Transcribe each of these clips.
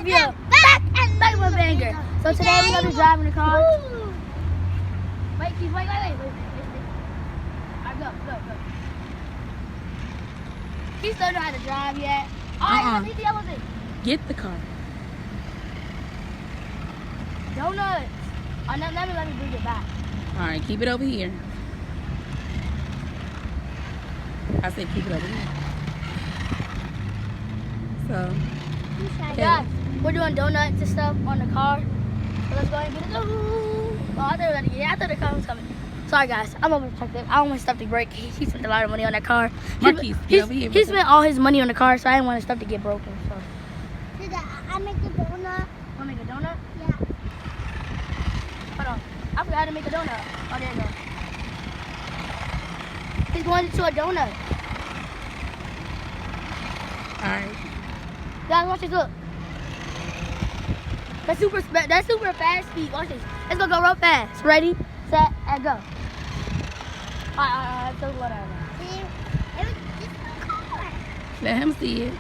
you a back of a banger. So today we're gonna be driving the car. Wait, Keith, wait. Alright, go. He still don't know how to drive yet. Alright, let's see the other thing. Get the car. Donuts. Oh, no, let me bring it back. Alright, keep it over here. I said keep it over here. So, guys, we're doing donuts and stuff on the car. So let's go ahead and get it. Oh, I thought the car was coming. Sorry, guys. I'm overprotective. I don't want stuff to break. He spent a lot of money on that car. Marquise, get over here. He spent all his money on the car, so I didn't want his stuff to get broken. So. I make a donut. Want to make a donut? Yeah. Hold on. I forgot how to make a donut. Oh, there you go. He's going into a donut. Alright. Guys, watch this. Look. That's super fast speed. Watch this. It's gonna go real fast. Ready, set, and go. Alright. So whatever. See? It was just a car. Let him see it.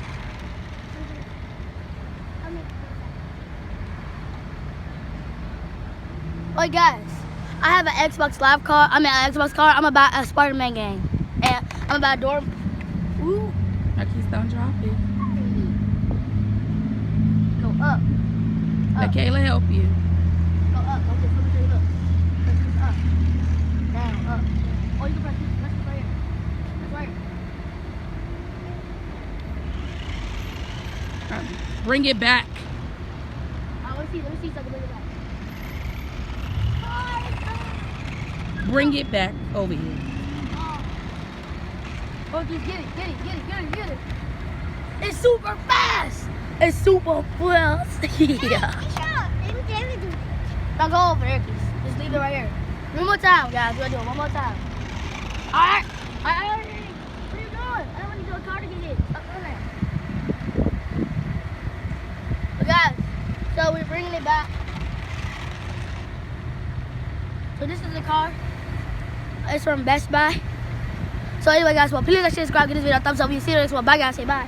Wait, guys. I have an Xbox Live car. An Xbox car. I'm about a Spider-Man game, and I'm about a door. Ooh. Marquise, don't drop it. Go up. Let Kayla help you. Go up. Okay, let me show you. Look. Press this up. Down. Up. Oh, you can press this. Press this right here. That's right. Bring it back. Let me see so I can bring it back. Bring it back over here. Oh, just get it. It's super fast. It's super fast. Yeah. Now go over there, please. Just leave it right here. One more time, guys. We're gonna do it one more time. Alright. What are you doing? I don't want you to do a car to get hit. Stop doing that. But guys, so we're bringing it back. So this is the car. It's from Best Buy. So anyway, guys, well, please like, share, subscribe, give this video a thumbs up. We'll see you next one. Bye, guys. Say bye.